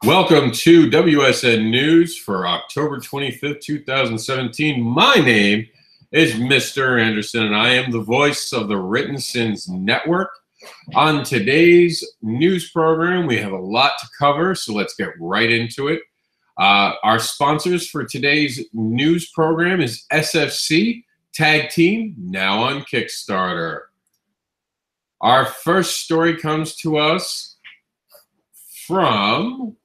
Welcome to WSN News for October 25th, 2017. My name is Mr. Anderson, and I am the voice of the Written Sins Network. On today's news program, we have a lot to cover, so let's get right into it. Our sponsors for today's news program is SFC Tag Team, now on Kickstarter. Our first story comes to us from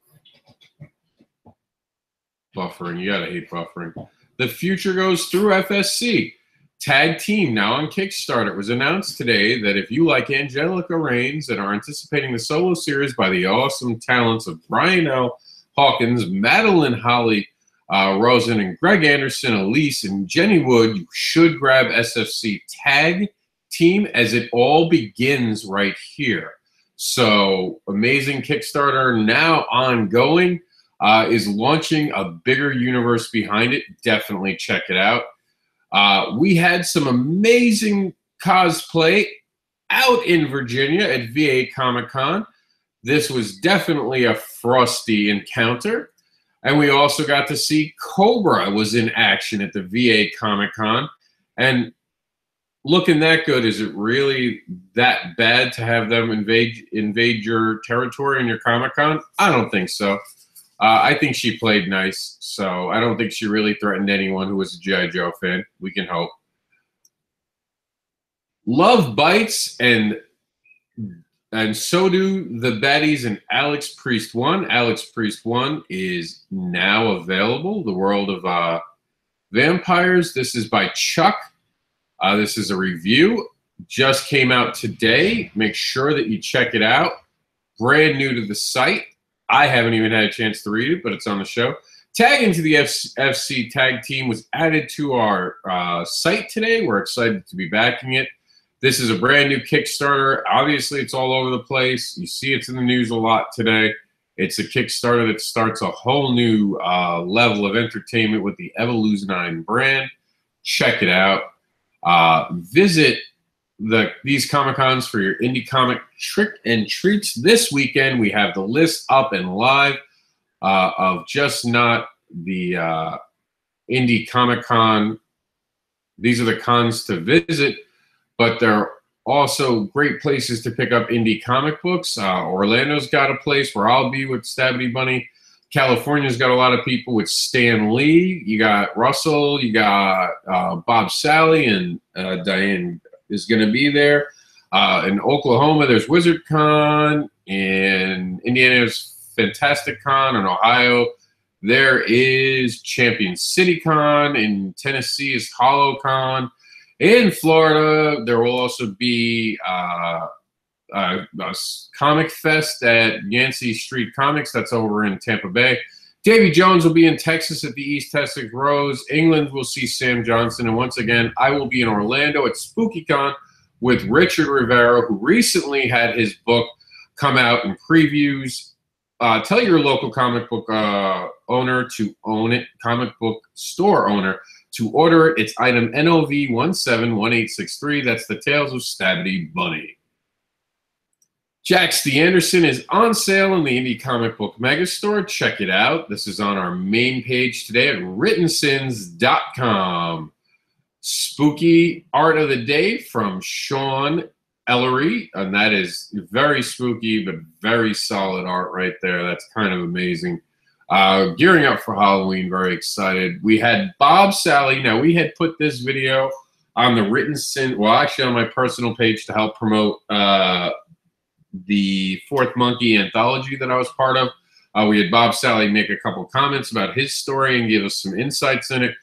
buffering. You gotta hate buffering. The future goes through FSC. Tag Team, now on Kickstarter. It was announced today that if you like Angelica Reigns and are anticipating the solo series by the awesome talents of Brian L. Hawkins, Madeline Holly Rosen, and Greg Anderson, Elise, and Jenny Wood, you should grab SFC Tag Team as it all begins right here. So, amazing Kickstarter now ongoing. Is launching a bigger universe behind it. Definitely check it out. We had some amazing cosplay out in Virginia at VA Comic-Con. This was definitely a frosty encounter. And we also got to see Cobra was in action at the VA Comic-Con. And looking that good, is it really that bad to have them invade your territory in your Comic-Con? I don't think so. I think she played nice, so I don't think she really threatened anyone who was a G.I. Joe fan. We can hope. Love bites, and so do the baddies in Alex Priest 1. Alex Priest 1 is now available. The World of Vampires. This is by Chuck. This is a review. Just came out today. Make sure that you check it out. Brand new to the site. I haven't even had a chance to read it, but it's on the show. Tag into the FC Tag Team was added to our site today. We're excited to be backing it. This is a brand new Kickstarter. Obviously, it's all over the place. You see it's in the news a lot today. It's a Kickstarter that starts a whole new level of entertainment with the Evolutionine brand. Check it out. Visit these Comic-Cons for your indie comic trick and treats. This weekend, we have the list up and live of just not the indie Comic-Con. These are the cons to visit, but they're also great places to pick up indie comic books. Orlando's got a place where I'll be with Stabby Bunny. California's got a lot of people with Stan Lee. You got Russell, you got Bob Sally, and Diane is going to be there. In Oklahoma, there's WizardCon. In Indiana, there's Fantastic Con. In Ohio, there is Champion City Con. In Tennessee is HoloCon. In Florida, there will also be a Comic Fest at Yancey Street Comics. That's over in Tampa Bay. Davy Jones will be in Texas at the East Texas Rose. England will see Sam Johnson. And once again, I will be in Orlando at SpookyCon with Richard Rivera, who recently had his book come out in previews. Tell your local comic book owner to own it, comic book store owner, to order it. It's item NOV 171863. That's the Tales of Stabby Bunny. Jax the Anderson is on sale in the Indie Comic Book Megastore. Check it out. This is on our main page today at writtensins.com. Spooky art of the day from Sean Ellery, and that is very spooky but very solid art right there. That's kind of amazing. Gearing up for Halloween, very excited. We had Bob Sally. Now, we had put this video on the Written Sin, well, actually on my personal page to help promote the Fourth Monkey anthology that I was part of. We had Bob Sally make a couple comments about his story and give us some insights in it.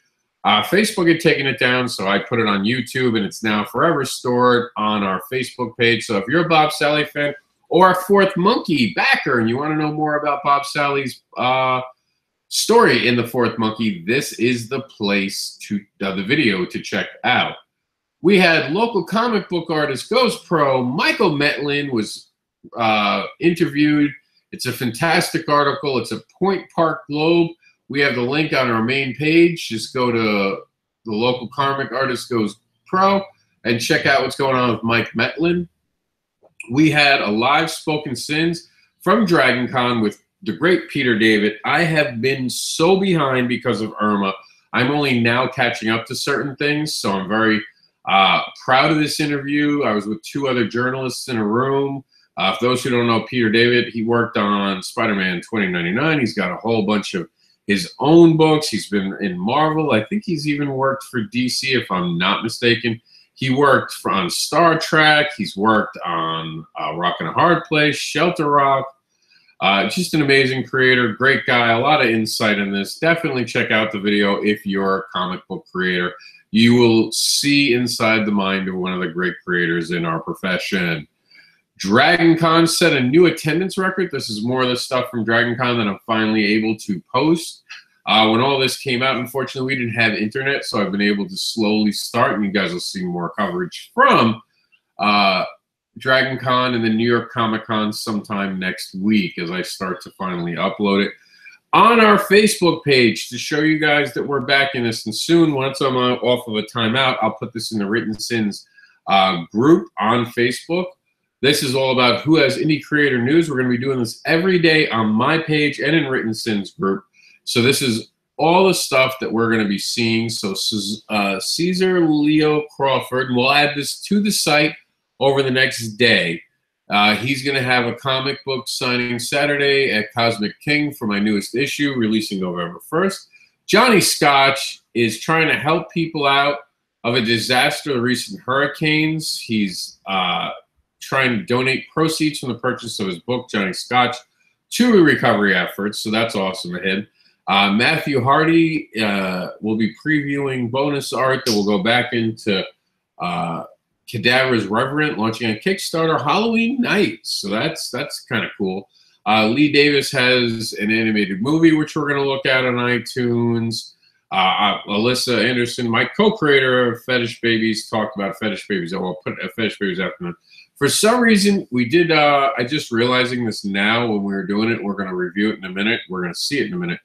Facebook had taken it down, so I put it on YouTube, and it's now forever stored on our Facebook page. So if you're a Bob Sally fan or a Fourth Monkey backer and you want to know more about Bob Sally's story in the Fourth Monkey, this is the place to the video to check out. We had local comic book artist Ghost Pro Michael Metlin was interviewed. It's a fantastic article. It's a Point Park Globe. We have the link on our main page. Just go to the local comic artist Ghost Pro and check out what's going on with Mike Metlin. We had a live Spoken Sins from Dragon Con with the great Peter David. I have been so behind because of Irma. I'm only now catching up to certain things, so I'm very proud of this interview. I was with 2 other journalists in a room. For those who don't know Peter David, he worked on Spider-Man 2099. He's got a whole bunch of his own books. He's been in Marvel. I think he's even worked for DC, if I'm not mistaken. He worked on Star Trek. He's worked on Rock and a Hard Place, Shelter Rock. Just an amazing creator, great guy, a lot of insight in this. Definitely check out the video if you're a comic book creator. You will see inside the mind of one of the great creators in our profession. Dragon Con set a new attendance record. This is more of the stuff from Dragon Con that I'm finally able to post. When all this came out, unfortunately, we didn't have internet, so I've been able to slowly start, and you guys will see more coverage from Dragon Con and the New York Comic Con sometime next week as I start to finally upload it on our Facebook page to show you guys that we're back in this. And soon, once I'm off of a timeout, I'll put this in the Written Sins group on Facebook. This is all about who has indie creator news. We're going to be doing this every day on my page and in Written Sins group. So this is all the stuff that we're going to be seeing. So Caesar Leo Crawford, and we'll add this to the site over the next day. He's going to have a comic book signing Saturday at Cosmic King for my newest issue, releasing November 1st. Johnny Scotch is trying to help people out of a disaster of the recent hurricanes. He's trying to donate proceeds from the purchase of his book, Johnny Scotch, to recovery efforts, so that's awesome of him. Matthew Hardy will be previewing bonus art that will go back into Cadaver's Reverend, launching on Kickstarter Halloween night, so that's kind of cool. Lee Davis has an animated movie which we're going to look at on iTunes. Alyssa Anderson, my co-creator of Fetish Babies, talked about Fetish Babies. I'll put Fetish Babies after that. For some reason, we did, I just realizing this now when we were doing it, we're going to review it in a minute. We're going to see it in a minute,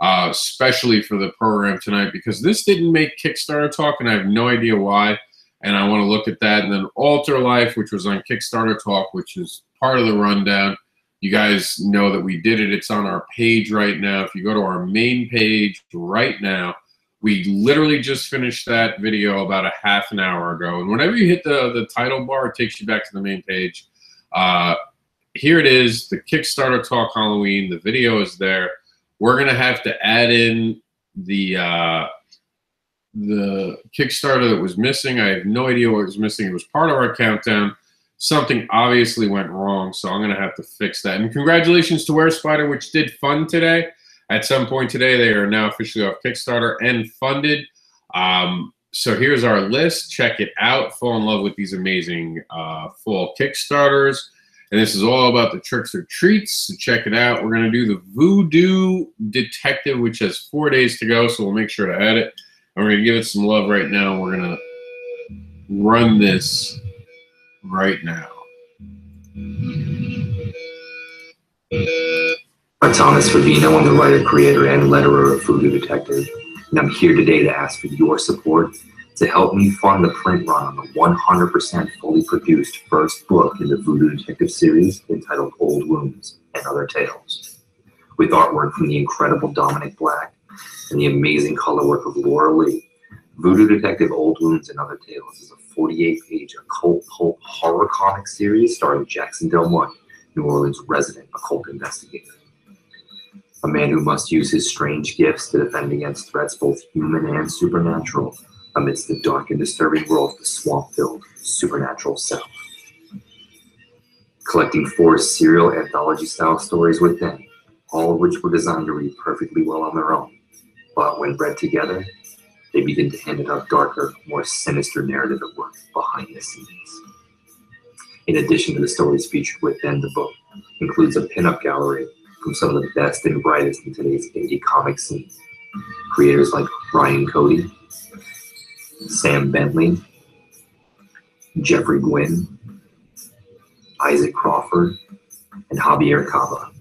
especially for the program tonight, because this didn't make Kickstarter Talk, and I have no idea why, and I want to look at that. And then Alter Life, which was on Kickstarter Talk, which is part of the rundown. You guys know that we did it. It's on our page right now. If you go to our main page right now, we literally just finished that video about a half an hour ago. And whenever you hit the title bar, it takes you back to the main page. Here it is, the Kickstarter Talk Halloween. The video is there. We're going to have to add in the Kickstarter that was missing. I have no idea what was missing. It was part of our countdown. Something obviously went wrong, so I'm going to have to fix that. And congratulations to Where Spider, which did fund today. At some point today, they are now officially off Kickstarter and funded. So here's our list. Check it out. Fall in love with these amazing fall Kickstarters. And this is all about the tricks or treats, so check it out. We're going to do the Voodoo Detective, which has 4 days to go, so we'll make sure to add it. And we're going to give it some love right now. We're going to run this right now. I'm Thomas Favino. I'm the writer, creator, and letterer of Voodoo Detective, and I'm here today to ask for your support to help me fund the print run on the 100% fully produced first book in the Voodoo Detective series entitled Old Wounds and Other Tales, with artwork from the incredible Dominic Black and the amazing color work of Laura Lee. Voodoo Detective Old Wounds and Other Tales is a 48-page occult pulp horror comic series starring Jackson Del Monte, New Orleans' resident occult investigator. A man who must use his strange gifts to defend against threats both human and supernatural amidst the dark and disturbing world of the swamp-filled supernatural South. Collecting 4 serial anthology-style stories within, all of which were designed to read perfectly well on their own, but when read together, they begin to hand a darker, more sinister narrative at work behind the scenes. In addition to the stories featured within the book, includes a pinup gallery from some of the best and brightest in today's indie comic scene. Creators like Ryan Cody, Sam Bentley, Jeffrey Gwynn, Isaac Crawford, and Javier Cava.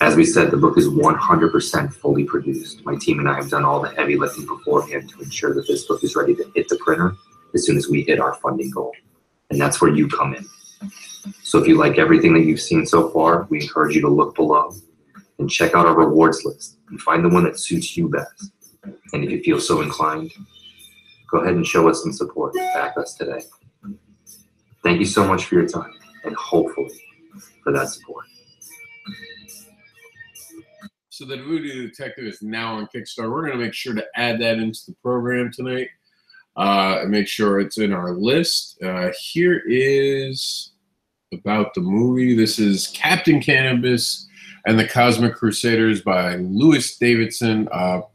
As we said, the book is 100% fully produced. My team and I have done all the heavy lifting beforehand to ensure that this book is ready to hit the printer as soon as we hit our funding goal. And that's where you come in. So if you like everything that you've seen so far, we encourage you to look below and check out our rewards list and find the one that suits you best. And if you feel so inclined, go ahead and show us some support. Back us today. Thank you so much for your time and hopefully for that support. So the Voodoo Detective is now on Kickstarter. We're going to make sure to add that into the program tonight and make sure it's in our list. Here is about the movie. This is Captain Cannabis and the Cosmic Crusaders by Louis Davidson.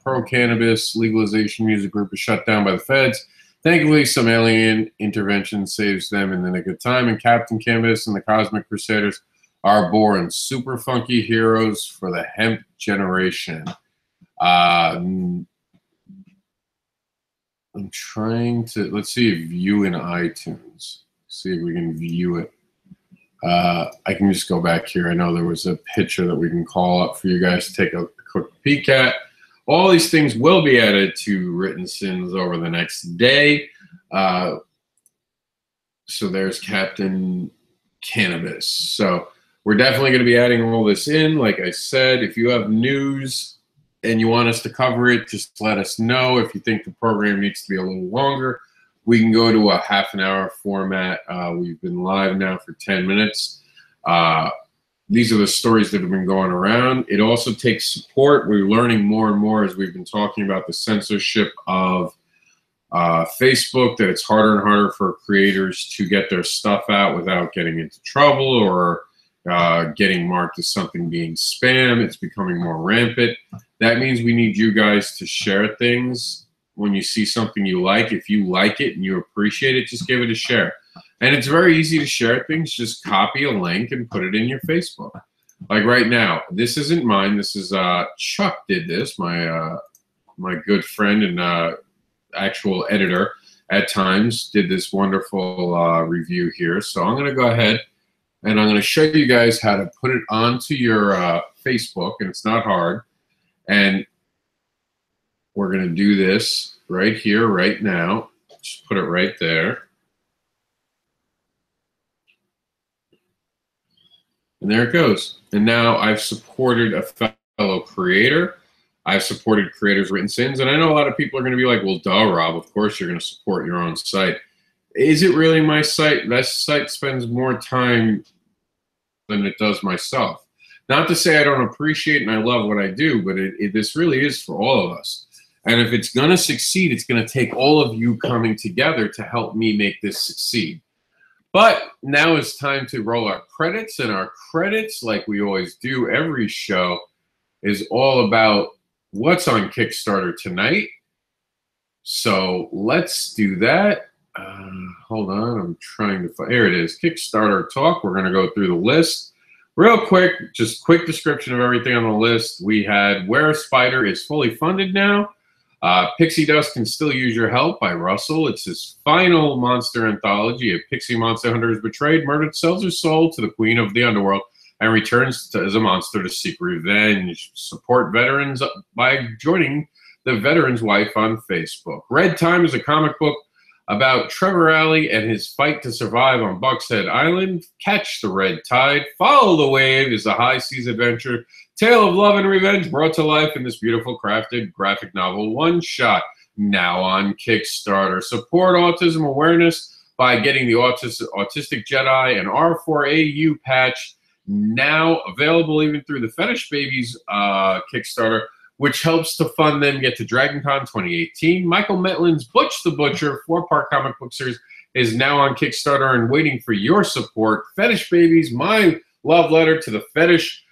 Pro Cannabis legalization music group is shut down by the feds. Thankfully, some alien intervention saves them in the nick of time, and Captain Cannabis and the Cosmic Crusaders are born super funky heroes for the hemp generation. I'm trying to, let's see if view in iTunes. See if we can view it. I can just go back here. I know there was a picture that we can call up for you guys to take a quick peek at. All these things will be added to Written Sins over the next day. So there's Captain Cannabis. So we're definitely going to be adding all this in. Like I said, if you have news and you want us to cover it, just let us know. If you think the program needs to be a little longer, we can go to a half-an-hour format. We've been live now for 10 minutes. These are the stories that have been going around. It also takes support. We're learning more and more as we've been talking about the censorship of Facebook, that it's harder and harder for creators to get their stuff out without getting into trouble or getting marked as something being spam. It's becoming more rampant. That means we need you guys to share things when you see something you like. If you like it and you appreciate it, just give it a share. And it's very easy to share things. Just copy a link and put it in your Facebook. Like right now, this isn't mine. This is Chuck did this, my my good friend and actual editor at times, did this wonderful review here. So I'm going to go ahead and I'm going to show you guys how to put it onto your Facebook, and it's not hard. And we're going to do this right here, right now. Just put it right there. And there it goes. And now I've supported a fellow creator. I've supported Creators Written Sins. And I know a lot of people are going to be like, well, duh, Rob, of course you're going to support your own site. Is it really my site? That site spends more time than it does myself. Not to say I don't appreciate and I love what I do, but this really is for all of us. And if it's going to succeed, it's going to take all of you coming together to help me make this succeed. But now it's time to roll our credits, and our credits, like we always do every show, is all about what's on Kickstarter tonight. So let's do that. Hold on, I'm trying to find, here it is, Kickstarter Talk. We're going to go through the list real quick, just quick description of everything on the list. We had Where a Spider is fully funded now. Pixie Dust Can Still Use Your Help by Russell. It's his final monster anthology. A pixie monster hunter is betrayed, murdered, sells her soul to the queen of the underworld, and returns as a monster to seek revenge. Support veterans by joining the Veteran's Wife on Facebook. Red Time is a comic book about Trevor Alley and his fight to survive on Buckshead Island. Catch the Red Tide. Follow the Wave is a high seas adventure tale of love and revenge brought to life in this beautiful crafted graphic novel one-shot, now on Kickstarter. Support autism awareness by getting the Autistic Jedi and R4AU patch, now available even through the Fetish Babies Kickstarter, which helps to fund them get to DragonCon 2018. Michael Metlin's Butch the Butcher 4-part comic book series is now on Kickstarter and waiting for your support. Fetish Babies, my love letter to the fetish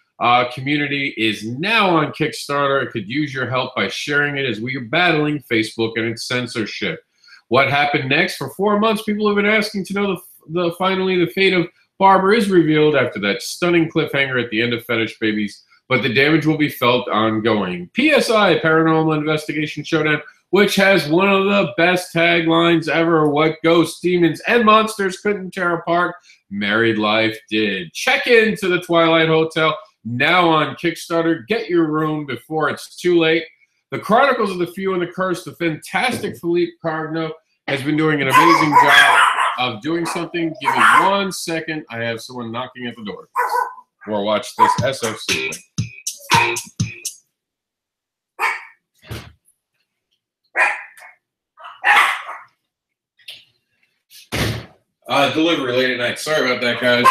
community, is now on Kickstarter. It could use your help by sharing it as we are battling Facebook and its censorship. What happened next? For 4 months, people have been asking to know finally the fate of Barbara is revealed after that stunning cliffhanger at the end of Fetish Babies, but the damage will be felt ongoing. PSI, Paranormal Investigation Showdown, which has one of the best taglines ever. What ghosts, demons, and monsters couldn't tear apart, Married Life did. Check into the Twilight Hotel, now on Kickstarter. Get your room before it's too late. The Chronicles of the Few and the Cursed, the fantastic Philippe Cardno has been doing an amazing job of doing something. Give me 1 second. I have someone knocking at the door. Or watch this SFC. Delivery late at night. Sorry about that, guys.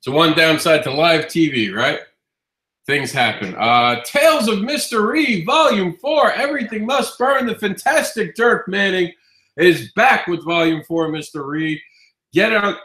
So one downside to live TV, right? Things happen. Tales of Mr. E, Volume 4, Everything Must Burn. The fantastic Dirk Manning is back with Volume 4, Mr. E. Get on,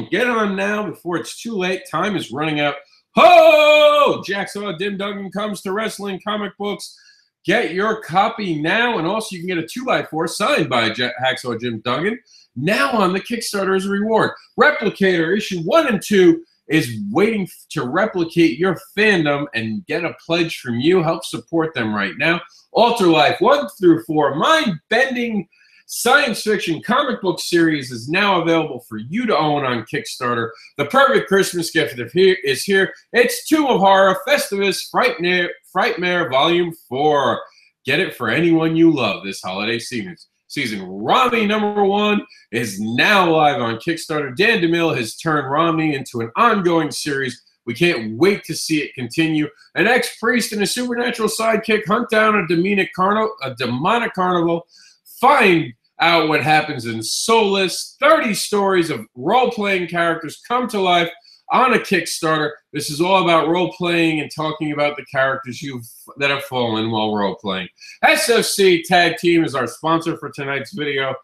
get on now before it's too late. Time is running out. Ho! Jacksaw Dim Duggan comes to wrestling comic books. Get your copy now, and also you can get a 2x4 signed by Hacksaw Jim Duggan now on the Kickstarter as a reward. Replicator issue 1 and 2 is waiting to replicate your fandom and get a pledge from you. Help support them right now. Alter Life 1 through 4, mind-bending science fiction comic book series is now available for you to own on Kickstarter. The perfect Christmas gift is here. It's Tomb of Horror, Festivus, Frightmare Volume 4. Get it for anyone you love this holiday season. Romney #1 is now live on Kickstarter. Dan DeMille has turned Romney into an ongoing series. We can't wait to see it continue. An ex-priest and a supernatural sidekick hunt down a demonic carnival. Find out what happens in Soulless. 30 stories of role-playing characters come to life on a Kickstarter. This is all about role-playing and talking about the characters that have fallen while role-playing. SFC Tag Team is our sponsor for tonight's video.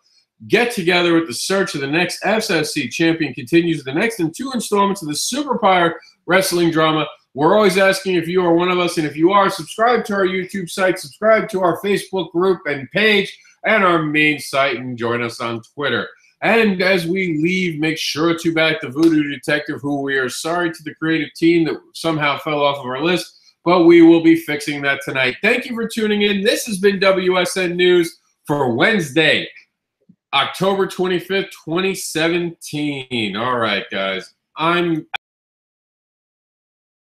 Get together with the search of the next SFC champion continues the next in 2 installments of the Super Pyre wrestling drama. We're always asking if you are one of us, and if you are, subscribe to our YouTube site, subscribe to our Facebook group and page, and our main site, and join us on Twitter. And as we leave, make sure to back the Voodoo Detective, who we are sorry to the creative team that somehow fell off of our list, but we will be fixing that tonight. Thank you for tuning in. This has been WSN News for Wednesday, October 25th, 2017. All right, guys. I'm